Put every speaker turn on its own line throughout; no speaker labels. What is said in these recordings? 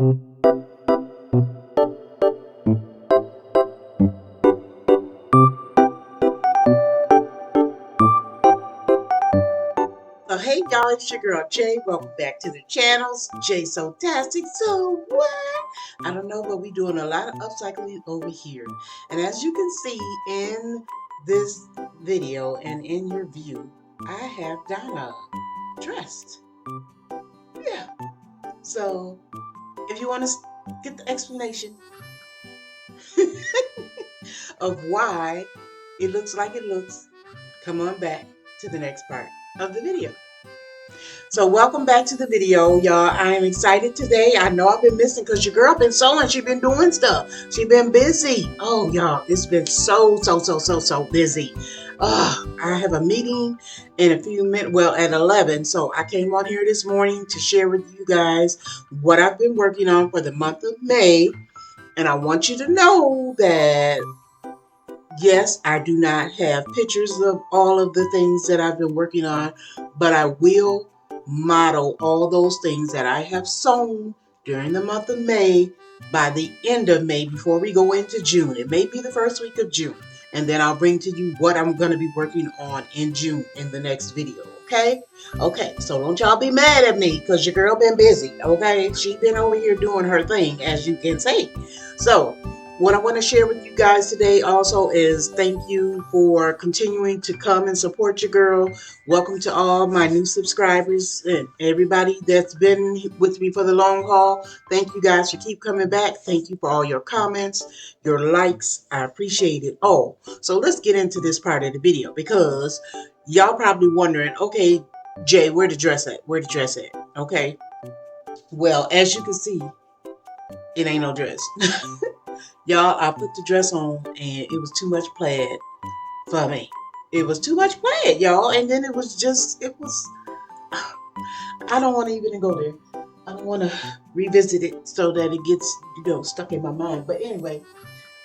So hey y'all, it's your girl Jay. Welcome back to the channels. Jay So Tastic. So what? I don't know, but we doing a lot of upcycling over here. And as you can see in this video and in your view, I have Donna dressed. Yeah. So if you want to get the explanation of why it looks like it looks, come on back to the next part of the video. So welcome back to the video, y'all. I am excited today. I know I've been missing because your girl been sewing. She been doing stuff. She been busy. Oh, y'all, it's been so busy. I have a meeting in a few minutes, well, at 11. So I came on here this morning to share with you guys what I've been working on for the month of May. And I want you to know that yes, I do not have pictures of all of the things that I've been working on, but I will model all those things that I have sewn during the month of May by the end of May before we go into June. It may be the first week of June, and then I'll bring to you what I'm going to be working on in June in the next video. Okay? Okay, so don't y'all be mad at me because your girl been busy. Okay? She been over here doing her thing, as you can see. So what I want to share with you guys today also is thank you for continuing to come and support your girl. Welcome to all my new subscribers and everybody that's been with me for the long haul. Thank you guys for keep coming back. Thank you for all your comments, your likes. I appreciate it all. So let's get into this part of the video because y'all probably wondering, okay, Jay, where the dress at? Where the dress at? Okay. Well, as you can see, it ain't no dress. Y'all, I put the dress on and it was too much plaid for me. It was too much plaid, y'all. And then it was just, I don't want to even go there. I don't want to revisit it so that it gets, stuck in my mind. But anyway,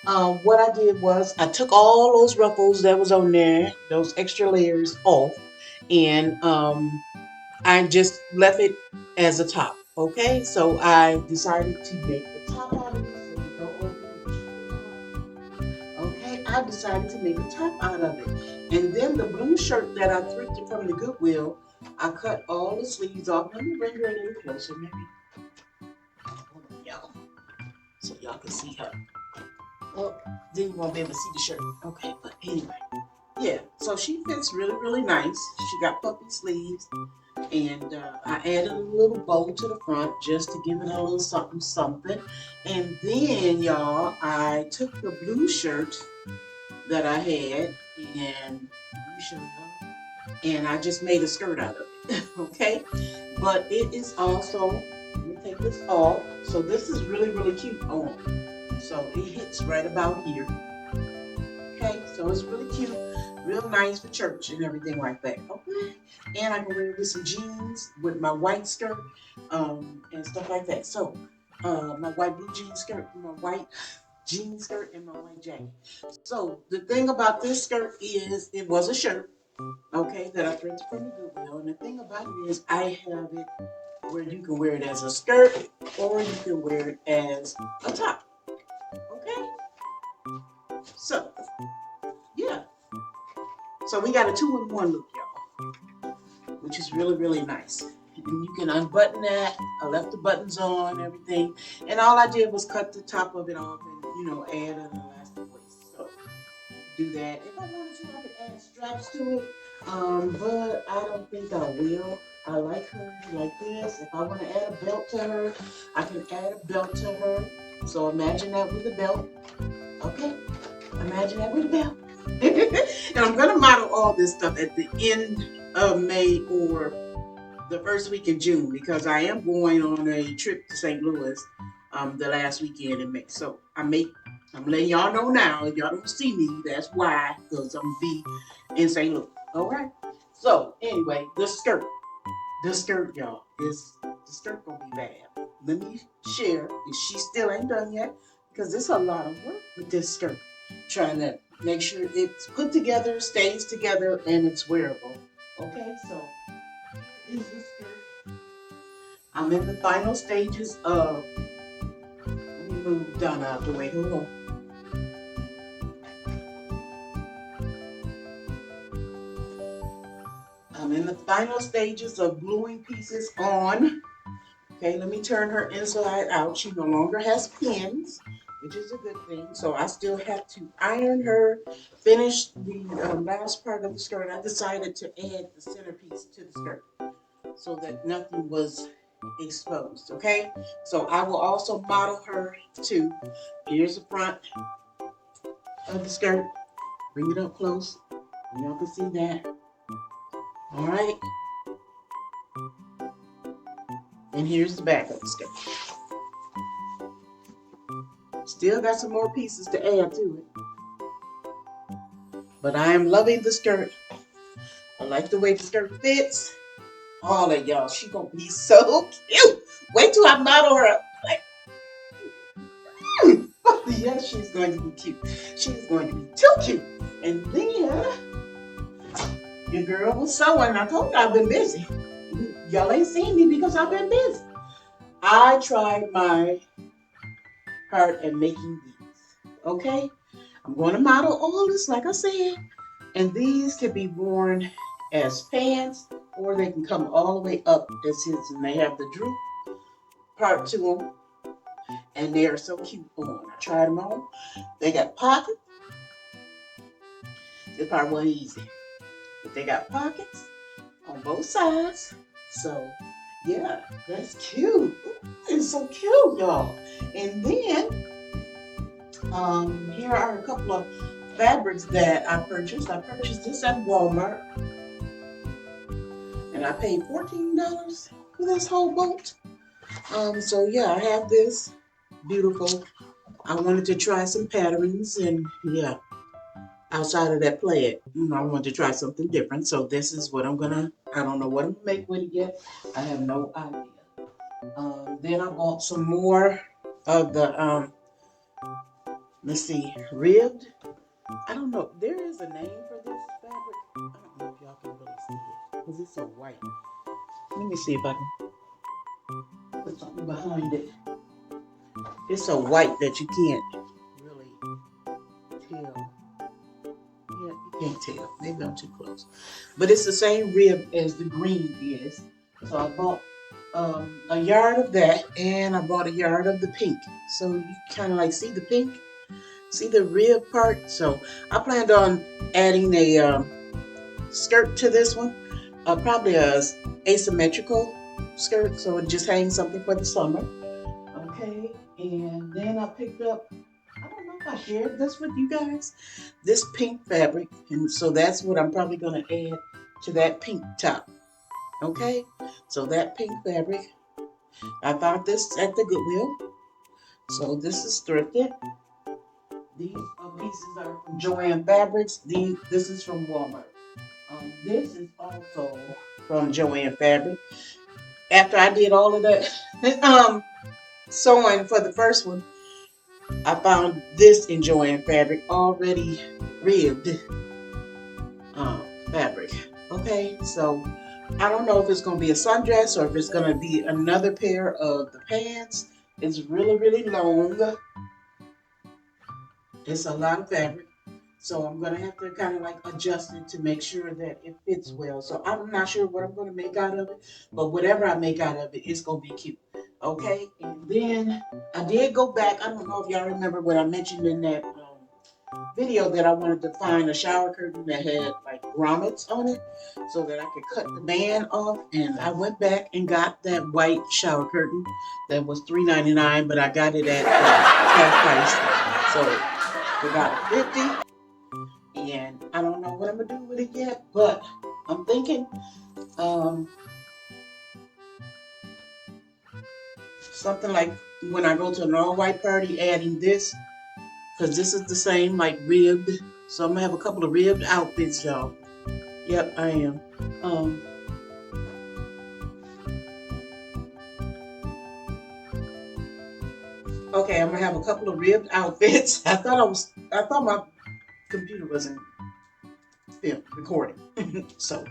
what I did was I took all those ruffles that was on there, those extra layers off, and I just left it as a top. Okay, so I decided to make the top out of it. So you go over. Okay, I decided to make a top out of it. And then the blue shirt that I thrifted from the Goodwill, I cut all the sleeves off. Let me bring her a little closer, maybe. Hold on, y'all. So y'all can see her. Oh, then you won't be able to see the shirt. Okay, but anyway. Yeah, so she fits really, really nice. She got puffy sleeves. And I added a little bow to the front just to give it a little something, something. And then, y'all, I took the blue shirt that I had and I just made a skirt out of it. Okay, but it is also, let me take this off. So this is really, really cute on. So it hits right about here. Okay, so it's really cute, real nice for church and everything like that. Okay, and I can wear it with some jeans with my white skirt and stuff like that. So my white blue jean skirt, my white jean skirt, and my white jacket. So the thing about this skirt is it was a shirt, okay, that I thrifted from the Goodwill. And the thing about it is I have it where you can wear it as a skirt or you can wear it as a top. Okay, so yeah. So we got a 2-in-1 look, y'all, which is really, really nice. And you can unbutton that. I left the buttons on and everything. And all I did was cut the top of it off and, add an elastic waist. So do that. If I wanted to, I could add straps to it. But I don't think I will. I like her like this. If I want to add a belt to her, I can add a belt to her. So imagine that with a belt. Okay? Imagine that with a belt. And I'm going to model all this stuff at the end of May or the first week in June because I am going on a trip to St. Louis the last weekend in May. So I'm letting y'all know now. If y'all don't see me, that's why, because I'm going to be in St. Louis. All right. So anyway, the skirt, y'all, the skirt gonna be bad. Let me share. And she still ain't done yet because there's a lot of work with this skirt. Trying to make sure it's put together, stays together, and it's wearable. Okay, so here's the skirt. I'm in the final stages of move Donna out the way. Hold on. I'm in the final stages of gluing pieces on. Okay, let me turn her inside out. She no longer has pins, which is a good thing. So I still have to iron her, finish the last part of the skirt. I decided to add the centerpiece to the skirt so that nothing was exposed, okay? So I will also model her too. Here's the front of the skirt. Bring it up close. Y'all can see that. All right. And here's the back of the skirt. Still got some more pieces to add to it. But I am loving the skirt. I like the way the skirt fits. All of y'all, she gonna be so cute. Wait till I model her up. Like, yes, she's going to be cute. She's going to be too cute. And then, your girl was sewing. I told you I've been busy. Y'all ain't seen me because I've been busy. I tried my heart at making these. Okay? I'm going to model all this, like I said. And these can be worn as pants, or they can come all the way up as his, and they have the droop part to them. And they are so cute on. I tried them on. They got pockets. This part wasn't easy. But they got pockets on both sides. So, yeah, that's cute. It's so cute, y'all. And then, here are a couple of fabrics that I purchased. I purchased this at Walmart. And I paid $14 for this whole boat. So yeah, I have this. Beautiful. I wanted to try some patterns, and yeah, outside of that plaid, I wanted to try something different. So this is what I don't know what I'm gonna make with it yet. I have no idea. Then I bought some more of the, let's see, ribbed. I don't know. There is a name for this fabric. I don't know if y'all can really see it because it's so white. Let me see if I can put something behind it. It's so white that you can't really tell. Yeah, you can't tell. Maybe I'm too close. But it's the same rib as the green is. So I bought a yard of that, and I bought a yard of the pink. So you kind of like see the pink, see the rib part. So I planned on adding a skirt to this one, probably a asymmetrical skirt, so it just hangs something for the summer. Okay, and then I picked up, I don't know if I shared this with you guys, this pink fabric, and so that's what I'm probably going to add to that pink top. Okay, so that pink fabric, I found this at the Goodwill. So this is thrifted. These pieces are from Joann Fabrics. This is from Walmart. This is also from Joann Fabric. After I did all of that sewing for the first one, I found this in Joann Fabric, already ribbed fabric. Okay, so I don't know if it's going to be a sundress or if it's going to be another pair of the pants. It's really, really long. It's a lot of fabric. So I'm going to have to kind of like adjust it to make sure that it fits well. So I'm not sure what I'm going to make out of it, but whatever I make out of it, it's going to be cute. Okay, and then I did go back. I don't know if y'all remember what I mentioned in that video, that I wanted to find a shower curtain that had like grommets on it so that I could cut the band off. And I went back and got that white shower curtain that was $3.99, but I got it at half price. So we got 50. And I don't know what I'm gonna do with it yet, but I'm thinking something like when I go to an all-white party, adding this, because this is the same like ribbed. So I'm gonna have a couple of ribbed outfits, y'all. Yep, I am. Okay, I'm gonna have a couple of ribbed outfits. I thought my computer wasn't recording. So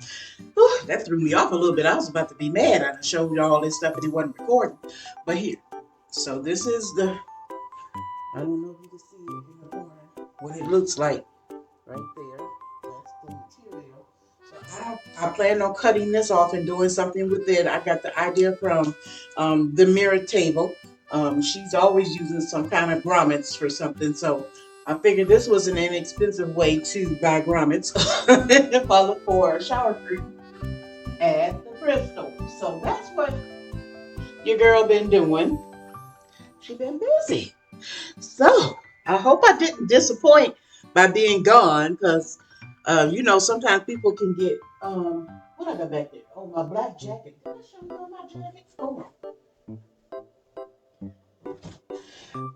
that threw me off a little bit. I was about to be mad. I showed you all this stuff and it wasn't recording. But here. So this is the I don't know if you can see it in the corner, what it looks like right there. That's the material. So I plan on cutting this off and doing something with it. I got the idea from the mirror table. She's always using some kind of grommets for something, so I figured this was an inexpensive way to buy grommets if I look for a shower curtain at the thrift store. So that's what your girl been doing. She been busy. So I hope I didn't disappoint by being gone, because sometimes people can get what I got back there. Oh, my black jacket. Did I show you all my jackets? Oh,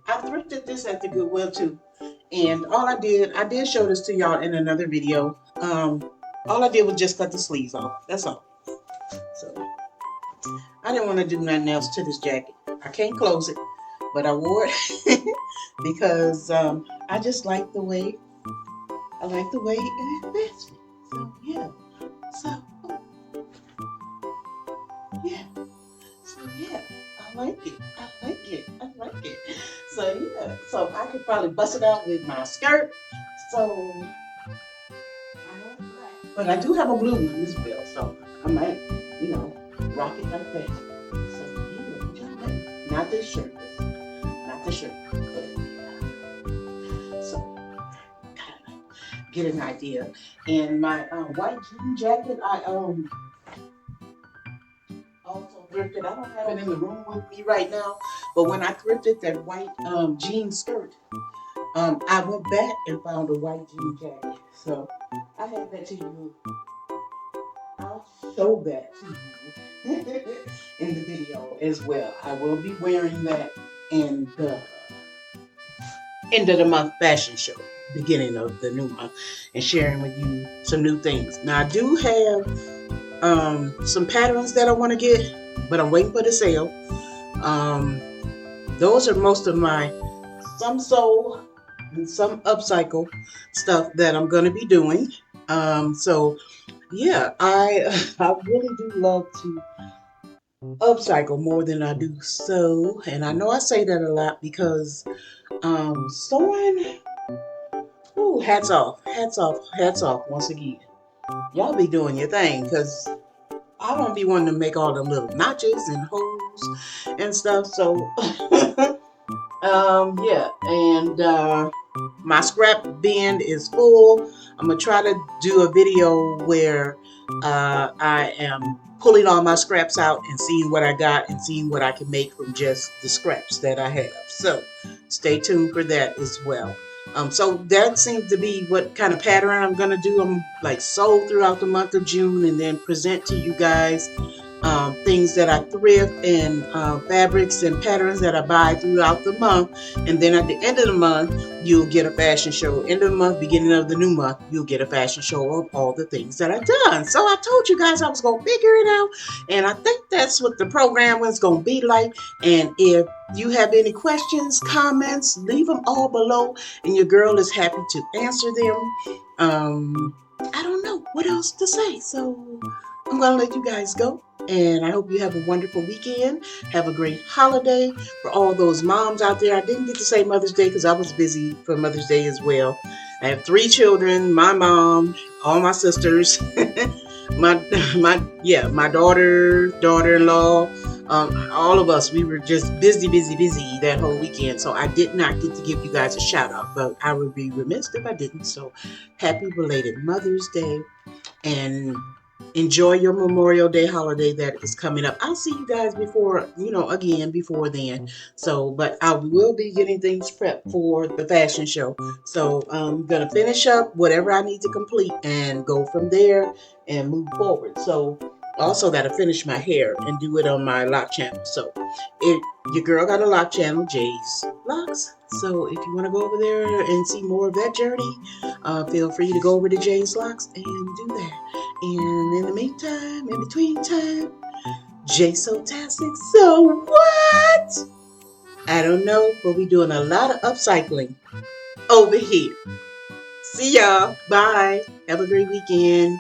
I thrifted this at the Goodwill too. And I did show this to y'all in another video. All I did was just cut the sleeves off. That's all. So I didn't want to do nothing else to this jacket. I can't close it, but I wore it because I just like the way it fits me. So yeah. So yeah. So yeah. I like it. I like it. I like it. So yeah. So I could probably bust it out with my skirt. So but I do have a blue one as well. So I might, rock it like that. So yeah, gentlemen. Not this shirt. Not this shirt. But yeah. So get an idea. And my white jean jacket, I also thrifted. I don't have it in the room with me right now, but when I thrifted that white jean skirt, I went back and found a white jean jacket. So I have that to you. I'll show that to you in the video as well. I will be wearing that in the end of the month fashion show, beginning of the new month, and sharing with you some new things. Now I do have some patterns that I want to get, but I'm waiting for the sale. Those are most of my some sew and some upcycle stuff that I'm going to be doing. So yeah, I really do love to upcycle more than I do sew, and I know I say that a lot because sewing. Ooh, hats off, hats off once again. Y'all be doing your thing, because I don't be wanting to make all them little notches and holes and stuff. So, yeah, and my scrap bin is full. I'm gonna try to do a video where I am pulling all my scraps out and seeing what I got and seeing what I can make from just the scraps that I have. So stay tuned for that as well. So that seems to be what kind of pattern I'm gonna do. I'm like sew throughout the month of June and then present to you guys things that I thrift and fabrics and patterns that I buy throughout the month. And then at the end of the month, you'll get a fashion show. End of the month, beginning of the new month, you'll get a fashion show of all the things that I've done. So I told you guys I was going to figure it out. And I think that's what the program was going to be like. And if you have any questions, comments, leave them all below. And your girl is happy to answer them. I don't know what else to say. So I'm going to let you guys go. And I hope you have a wonderful weekend. Have a great holiday. For all those moms out there, I didn't get to say Mother's Day because I was busy for Mother's Day as well. I have 3 children, my mom, all my sisters, my daughter-in-law, all of us. We were just busy that whole weekend. So I did not get to give you guys a shout out, but I would be remiss if I didn't. So happy belated Mother's Day, and enjoy your Memorial Day holiday that is coming up. I'll see you guys before then. So, but I will be getting things prepped for the fashion show. So I'm going to finish up whatever I need to complete and go from there and move forward. So also got to finish my hair and do it on my lock channel. So your girl got a lock channel, Jay's Locks. So if you want to go over there and see more of that journey, feel free to go over to Jay's Locks and do that. And in the meantime, in between time, Jay-So-tastic. So what? I don't know, but we're doing a lot of upcycling over here. See y'all. Bye. Have a great weekend.